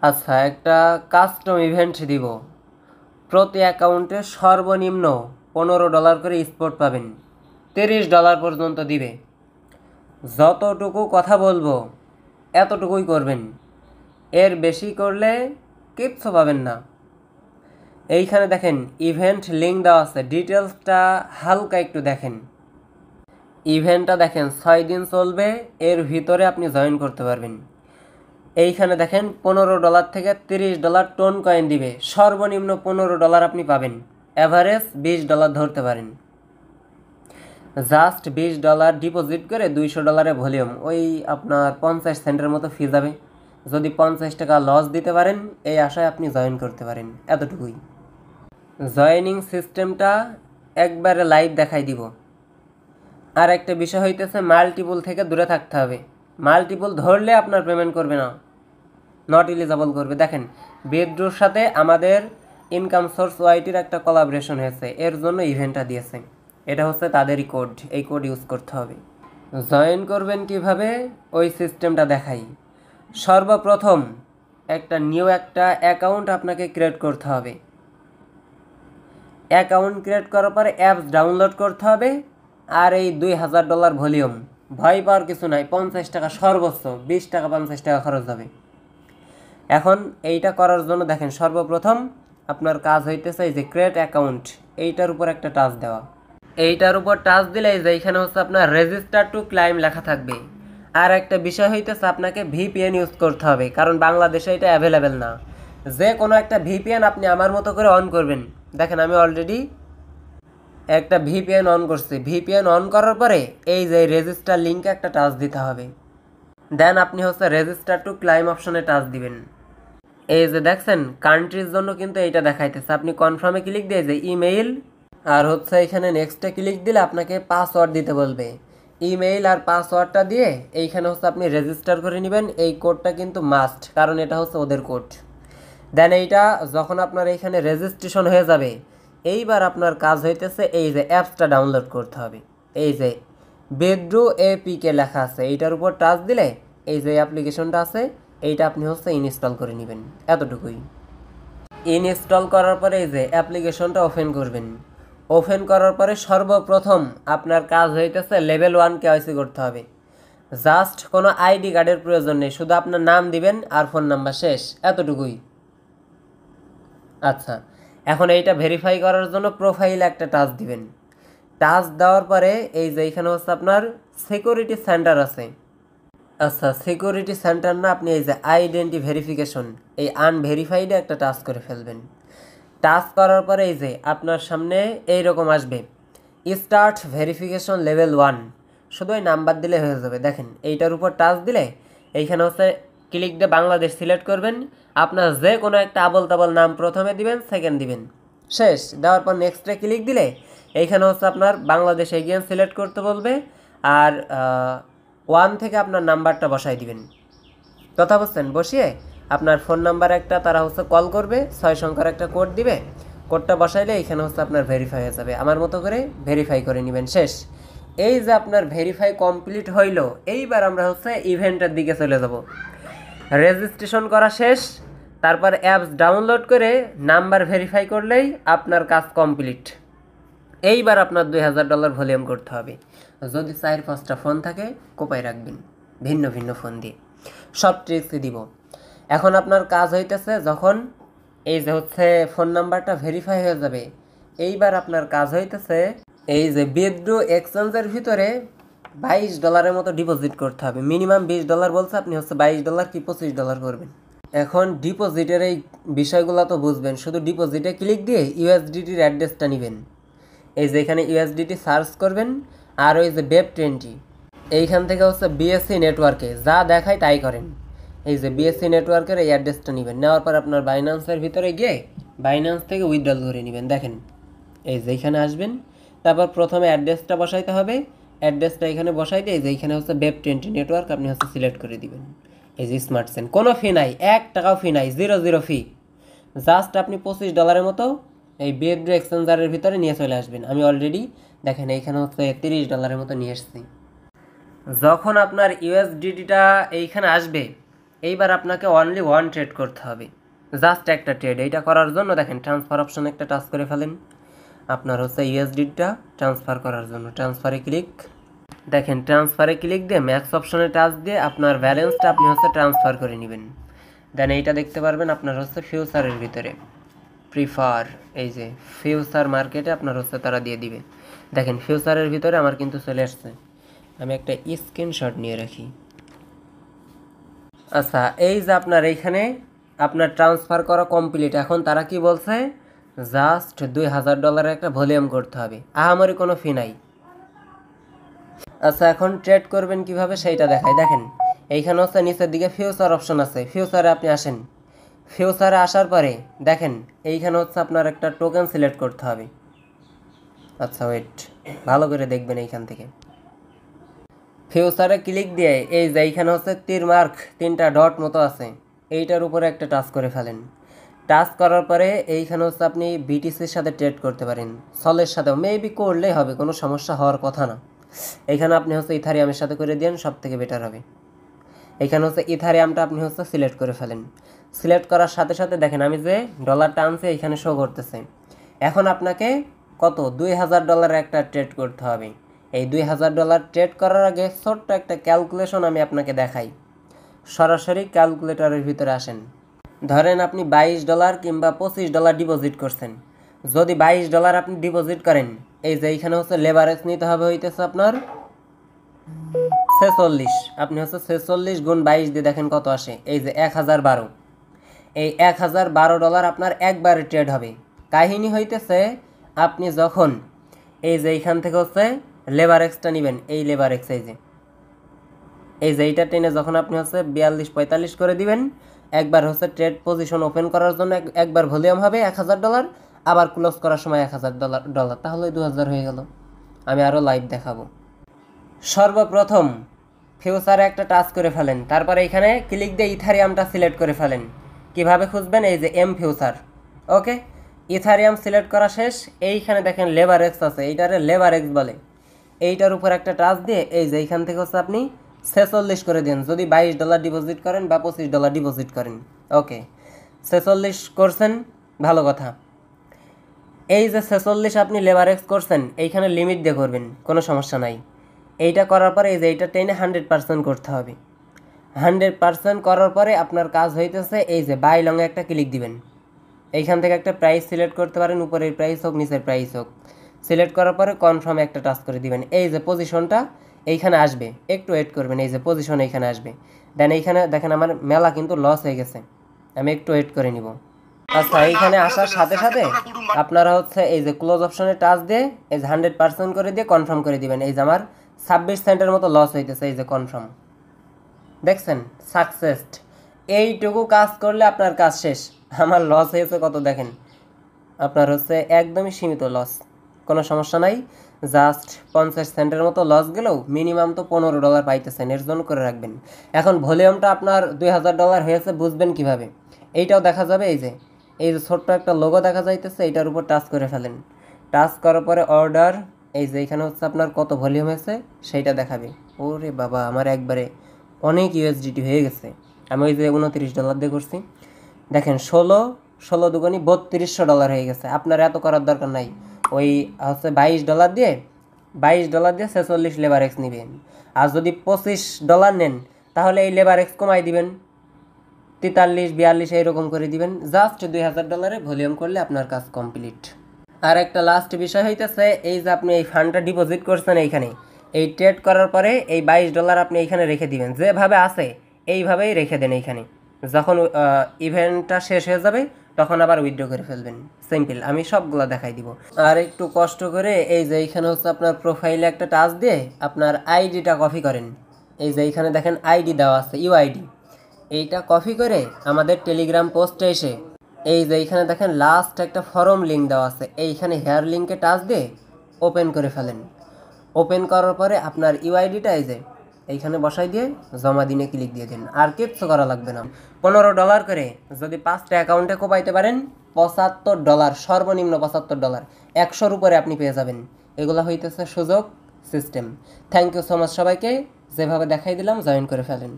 আচ্ছা, একটা custom event দিব। প্রতি অ্যাকাউন্টে সর্বনিম্ন $15 করে স্পট পাবেন। $30 পর্যন্ত দিবে। যতটুকু কথা বলবো এতটুকুই করবেন, এর বেশি করলে কিচ্ছু পাবেন না। এইখানে দেখেন ইভেন্ট লিঙ্ক দেওয়া আছে, ডিটেলসটা হালকা একটু দেখেন। ইভেন্টটা দেখেন 6 দিন চলবে, এর ভিতরে আপনি জয়েন করতে পারবেন। এইখানে দেখেন $15 থেকে $30 টোন কয়েন দিবে। সর্বনিম্ন $15 আপনি পাবেন, অ্যাভারেজ $20 ধরতে পারেন। জাস্ট $20 ডিপোজিট করে $200 ভলিউম, ওই আপনার 50 সেন্টের মতো ফি যাবে। যদি 50 টাকা লস দিতে পারেন এই আশায় আপনি জয়েন করতে পারেন, এতটুকুই। জয়েনিং সিস্টেমটা একবারে লাইভ দেখাই দিব। আর একটা বিষয় হইতেছে মাল্টিপল থেকে দূরে থাকতে হবে। মাল্টিপল ধরলে আপনার পেমেন্ট করবে না, নট এলিজিবল করবে। দেখেন বেড্রোর সাথে আমাদের ইনকাম সোর্স ওয়াইটির একটা কোলাবোরেশন হয়েছে, এর জন্য ইভেন্টটা দিয়েছে। এটা হচ্ছে তাদেরই কোড, এই কোড ইউজ করতে হবে। জয়েন করবেন কিভাবে ওই সিস্টেমটা দেখাই। সর্বপ্রথম একটা নিউ অ্যাকাউন্ট আপনাকে ক্রিয়েট করতে হবে। অ্যাকাউন্ট ক্রিয়েট করার পরে অ্যাপস ডাউনলোড করতে হবে। আর এই $2000 ভলিউম, ভয় পাওয়ার কিছু নাই। 50 টাকা সর্বোচ্চ, 20 টাকা 50 টাকা খরচ হবে। এখন এইটা করার জন্য দেখেন সর্বপ্রথম আপনার কাজ হইতেছে এই যে ক্রিয়েট অ্যাকাউন্ট, এইটার উপর একটা টাচ দেওয়া। এইটার উপর টাচ দিলে এই যে এখানে হচ্ছে আপনার রেজিস্টার টু ক্লাইম লেখা থাকবে। আর একটা বিষয় হইতেছে আপনাকে ভিপিএন ইউজ করতে হবে, কারণ বাংলাদেশে এটা অ্যাভেলেবেল না। যে কোনো একটা ভিপিএন আপনি আমার মতো করে অন করবেন। দেখেন আমি অলরেডি একটা ভিপিএন অন করছি। ভিপিএন অন করার পরে এই যে রেজিস্টার লিঙ্কে একটা টাচ দিতে হবে। দেন আপনি হচ্ছে রেজিস্টার টু ক্লাইম অপশনে টাচ দিবেন। এই যে দেখছেন কান্ট্রির জন্য কিন্তু এইটা দেখাইতেছে। আপনি কনফার্মে ক্লিক দিয়ে যে ইমেইল আর হচ্ছে এখানে নেক্সটে ক্লিক দিলে আপনাকে পাসওয়ার্ড দিতে বলবে। ইমেইল আর পাসওয়ার্ডটা দিয়ে এইখানে হচ্ছে আপনি রেজিস্টার করে নেবেন। এই কোডটা কিন্তু মাস্ট, কারণ এটা হচ্ছে ওদের কোড। দেন এইটা যখন আপনার এইখানে রেজিস্ট্রেশন হয়ে যাবে, এইবার আপনার কাজ হইতেছে এই যে অ্যাপসটা ডাউনলোড করতে হবে। এই যে বেড্রো এপিকে লেখা আছে, এইটার উপর টাচ দিলে এই যে অ্যাপ্লিকেশনটা আছে এইটা আপনি হচ্ছে ইনস্টল করে নেবেন, এতটুকুই। ইনস্টল করার পরে এই যে অ্যাপ্লিকেশনটা ওপেন করবেন। ওপেন করার পরে সর্বপ্রথম আপনার কাজ হইতেছে লেভেল 1 কেওয়াইসি করতে হবে। জাস্ট কোনো আইডি কার্ডের প্রয়োজন নেই, শুধু আপনার নাম দিবেন আর ফোন নাম্বার, শেষ, এতটুকুই। আচ্ছা, এখন এইটা ভেরিফাই করার জন্য প্রোফাইলে একটা টাচ দিবেন। টাচ দেওয়ার পরে এই যে এখানে হচ্ছে আপনার সিকিউরিটি সেন্টার আছে। আচ্ছা, সিকিউরিটি সেন্টার না, আপনি এই যে আইডেন্টি ভেরিফিকেশন, এই আনভেরিফাইডে একটা টাচ করে ফেলবেন। টাচ করার পরে এই যে আপনার সামনে এইরকম আসবে স্টার্ট ভেরিফিকেশন লেভেল 1, শুধু ওই নাম্বার দিলে হয়ে যাবে। দেখেন এইটার উপর টাচ দিলে এইখানে হচ্ছে ক্লিক দিয়ে বাংলাদেশ সিলেক্ট করবেন। আপনার যে কোনো একটা আবল তাবল নাম প্রথমে দিবেন, সেকেন্ড দিবেন, শেষ। দেওয়ার পর নেক্সটে ক্লিক দিলে এইখানে হচ্ছে আপনার বাংলাদেশ এগিয়ে সিলেক্ট করতে বলবে। আর 1 থেকে আপনার নাম্বারটা বসাই দিবেন, কথা বলছেন। বসিয়ে আপনার ফোন নাম্বার একটা তারা হচ্ছে কল করবে, 6 সংখ্যার একটা কোড দিবে। কোডটা বসাইলে এখানে হচ্ছে আপনার ভেরিফাই হয়ে যাবে। আমার মতো করে ভেরিফাই করে নেবেন, শেষ। এই যে আপনার ভেরিফাই কমপ্লিট হইল, এইবার আমরা হচ্ছে ইভেন্টের দিকে চলে যাব। রেজিস্ট্রেশন করা শেষ, তারপর অ্যাপস ডাউনলোড করে নাম্বার ভেরিফাই করলেই আপনার কাজ কমপ্লিট। এইবার আপনার $2000 ভলিউম করতে হবে। যদি 4-5টা ফোন থাকে কোপায় রাখবেন, ভিন্ন ভিন্ন ফোন দিয়ে, সব ট্রিক্সই দিব। এখন আপনার কাজ হইতেছে যখন এই যে হচ্ছে ফোন নাম্বারটা ভেরিফাই হয়ে যাবে, এইবার আপনার কাজ হইতেছে এই যে বেড্রো এক্সচেঞ্জের ভিতরে $22 মতো ডিপোজিট করতে হবে। মিনিমাম $20 বলছে, আপনি হচ্ছে $22 কি $25 করবেন। এখন ডিপোজিটের এই বিষয়গুলো তো বুঝবেন, শুধু ডিপোজিটে ক্লিক দিয়ে ইউএসডিটির অ্যাড্রেসটা নেবেন। এই যে এখানে ইউএসডিটি সার্চ করবেন, আর ওই যে Web20 এইখান থেকে হচ্ছে বিএসসি নেটওয়ার্কে যা দেখায় তাই করেন। এই যে বিএসসি নেটওয়ার্কের এই অ্যাড্রেসটা নেবেন। নেওয়ার পর আপনার বাইন্যান্সের ভিতরে গিয়ে বাইন্যান্স থেকে উইথড্রল করে নেবেন। দেখেন এই যে এখানে আসবেন, তারপর প্রথমে অ্যাড্রেসটা বসাইতে হবে। অ্যাড্রেসটা এখানে বসাই দিয়ে যে এখানে হচ্ছে Web20 নেটওয়ার্ক আপনি হচ্ছে সিলেক্ট করে দিবেন। এই যে স্মার্ট চেন, কোনো ফি নাই, 1 টাকাও ফি নাই, 0 ফি। জাস্ট আপনি $25 মতো এই বেড্রো এক্সচেঞ্জারের ভিতরে নিয়ে চলে আসবেন। আমি অলরেডি দেখেন এইখানে হচ্ছে $30 মতো নিয়ে এসেছি। যখন আপনার ইউএসডিটিটা এইখানে আসবে, এইবার আপনাকে অনলি ওয়ান ট্রেড করতে হবে, জাস্ট একটা ট্রেড। এইটা করার জন্য দেখেন ট্রান্সফার অপশনে একটা টাচ করে ফেলেন, আপনার হচ্ছে ইউএসডিটা ট্রান্সফার করার জন্য ট্রান্সফারে ক্লিক। দেখেন ট্রান্সফারে ক্লিক দিয়ে ম্যাক্স অপশনে টাচ দিয়ে আপনার ব্যালেন্সটা আপনি হচ্ছে ট্রান্সফার করে নেবেন। দেন এইটা দেখতে পারবেন আপনার হচ্ছে ফিউচারের ভিতরে প্রিফার, এই যে ফিউচার মার্কেটে আপনার হচ্ছে তারা দিয়ে দিবে। দেখেন ফিউচারের ভিতরে আমার কিন্তু চলে আসছে, আমি একটা স্ক্রিনশট নিয়ে রাখি। আচ্ছা, এই যে আপনার এইখানে আপনার ট্রান্সফার করা কমপ্লিট। এখন তারা কি বলছে, জাস্ট $2000 একটা ভলিউম করতে হবে, আহামরি কোনো ফি নাই। আচ্ছা, এখন ট্রেড করবেন কিভাবে সেইটা দেখাই। দেখেন এইখানে হচ্ছে নিচের দিকে ফিউচার অপশন আছে, ফিউচারে আপনি আসেন। ফিউচারে আসার পরে দেখেন এইখানে হচ্ছে আপনার একটা টোকেন সিলেক্ট করতে হবে। আচ্ছা ওয়েট, ভালো করে দেখবেন এইখান থেকে ফিউচারে ক্লিক দিয়ে এই যে এইখানে হচ্ছে তীর মার্ক 3টা ডট মতো আছে, এইটার উপরে একটা টাচ করে ফেলেন। টাচ করার পরে এইখানে হচ্ছে আপনি বিটিসির সাথে ট্রেড করতে পারেন, সলের সাথেও মেবি করলেই হবে, কোনো সমস্যা হওয়ার কথা না। এইখানে আপনি হচ্ছে ইথারিয়ামের সাথে করে দেন, সব থেকে বেটার হবে। এইখানে হচ্ছে ইথারিয়ামটা আপনি হচ্ছে সিলেক্ট করে ফেলেন। সিলেক্ট করার সাথে সাথে দেখেন আমি যে ডলারটা আনছি এইখানে শো করতেছে। এখন আপনাকে কত $2000 একটা ট্রেড করতে হবে। এই $2000 ট্রেড করার আগে ছোট্ট একটা ক্যালকুলেশন আমি আপনাকে দেখাই। সরাসরি ক্যালকুলেটরের ভিতরে আসেন। ধরেন আপনি $22 কিংবা $25 ডিপোজিট করছেন। যদি $22 আপনি ডিপোজিট করেন, এই যে এইখানে হচ্ছে লেভারেজ নিতে হবে হইতেছে আপনার 46। আপনি হচ্ছে 46 গুণ 22 দিয়ে দেখেন কত আসে, এই যে 1012। এই $1012 আপনার একবারে ট্রেড হবে। কাহিনী হইতেছে আপনি যখন এই যে এইখান থেকে হচ্ছে লেবার এক্সটা নেবেন, এই লেবার এক্স এই যে এইটা টেনে যখন আপনি হচ্ছে 42-45 করে দিবেন, একবার হচ্ছে ট্রেড পজিশন ওপেন করার জন্য একবার ভলিউম হবে $1000, আবার ক্লোজ করার সময় $1000, তাহলে 2000 হয়ে গেল। আমি আরও লাইভ দেখাবো। সর্বপ্রথম ফিউচারে একটা টাচ করে ফেলেন, তারপরে এখানে ক্লিক দিয়ে ইথারিয়ামটা সিলেক্ট করে ফেলেন। কিভাবে খুঁজবেন, এই যে এম ফিউচার। ওকে, ইথারিয়াম সিলেক্ট করা শেষ। এইখানে দেখেন লেবার এক্স আছে, এইটারে লেবার এক্স বলে। এইটার উপর একটা টাচ দিয়ে এই যে এইখান থেকে হচ্ছে আপনি 46 করে দিন, যদি $22 ডিপোজিট করেন বা $25 ডিপোজিট করেন। ওকে, 46 করছেন, ভালো কথা। এই যে 46 আপনি লেবার এক্স করছেন, এইখানে লিমিট দিয়ে করবেন, কোনো সমস্যা নাই। এইটা করার পরে এই যে এইটা টেনে 100% করতে হবে। 100% করার পরে আপনার কাজ হইতেছে এই যে বাই লংয়ে একটা ক্লিক দিবেন। এইখান থেকে একটা প্রাইস সিলেক্ট করতে পারেন, উপরের প্রাইস হোক নিচের প্রাইস হোক। সিলেক্ট করার পরে কনফার্মে একটা টাচ করে দিবেন। এই যে পজিশনটা এইখানে আসবে, একটু ওয়েট করবেন, এই যে পজিশন এইখানে আসবে। দেন এইখানে দেখেন আমার মেলা কিন্তু লস হয়ে গেছে, আমি একটু ওয়েট করে নিব। আচ্ছা, এইখানে আসার সাথে সাথে আপনারা হচ্ছে এই যে ক্লোজ অপশনে টাচ দিয়ে এই যে 100% করে দিয়ে কনফার্ম করে দিবেন। এই যে আমার 26 সেন্টের মতো লস হইতেছে, এই যে কনফার্ম, দেখছেন সাকসেস। এইটুকু কাজ করলে আপনার কাজ শেষ। আমার লস হয়েছে কত দেখেন, আপনার হচ্ছে একদমই সীমিত লস, কোনো সমস্যা নাই। জাস্ট 50 সেন্টের মতো লস গেলেও মিনিমাম তো $15 পাইতেছেন, এর জন্য করে রাখবেন। এখন ভলিউমটা আপনার $2000 হয়েছে, বুঝবেন কিভাবে, এইটাও দেখা যাবে। এই যে ছোট্ট একটা লোগো দেখা যাইতেছে, এইটার উপর টাচ করে ফেলেন। টাচ করার পরে অর্ডার, এই যে এখানে হচ্ছে আপনার কত ভলিউম হয়েছে সেইটা দেখাবে। ওরে বাবা, আমার একবারে অনেক ইউএসডিটি হয়ে গেছে। আমি ওই যে $29 দিয়ে করছি, দেখেন 16 দুগুণি $3200 হয়ে গেছে। আপনার এত করার দরকার নাই, ওই হচ্ছে $22 দিয়ে 46 লেবার এক্স নেবেন। আর যদি $25 নেন, তাহলে এই লেবার এক্স কমাই দিবেন, 43-42 এইরকম করে দিবেন। জাস্ট $2000 ভলিউম করলে আপনার কাজ কমপ্লিট। আর একটা লাস্ট বিষয় হইতেছে, এই যে আপনি এই ফান্ডটা ডিপোজিট করছেন এইখানে, এই ট্রেড করার পরে এই $22 আপনি এইখানে রেখে দিবেন, যেভাবে আছে এইভাবেই রেখে দেন। এইখানে যখন ইভেন্টটা শেষ হয়ে যাবে তখন আবার উইথড্র করে ফেলবেন, সিম্পল। আমি সবগুলো দেখাই দিব। আর একটু কষ্ট করে এই যে এইখানে হচ্ছে আপনার প্রোফাইলে একটা টাচ দিয়ে আপনার আইডিটা কপি করেন। এই যে এইখানে দেখেন আইডি দেওয়া আছে, ইউআইডি। এইটা কপি করে আমাদের টেলিগ্রাম পোস্টে এসে এই যে এইখানে দেখেন লাস্ট একটা ফর্ম লিঙ্ক দেওয়া আছে, এইখানে হেয়ার লিঙ্কে টাচ দিয়ে ওপেন করে ফেলেন। ওপেন করার পরে আপনার ইউআইডিটা এই যে এইখানে বসাই দিয়ে জমা দিনে ক্লিক দিয়ে দিন, আর কিচ্ছু করা লাগবে না। $15 করে যদি 5টা অ্যাকাউন্টে কোপাইতে পারেন, $75, সর্বনিম্ন $75, 100-র উপরে আপনি পেয়ে যাবেন। এগুলো হইতেছে সুযোগ system. Thank you so much সবাইকে, যেভাবে দেখাই দিলাম জয়েন করে ফেলেন।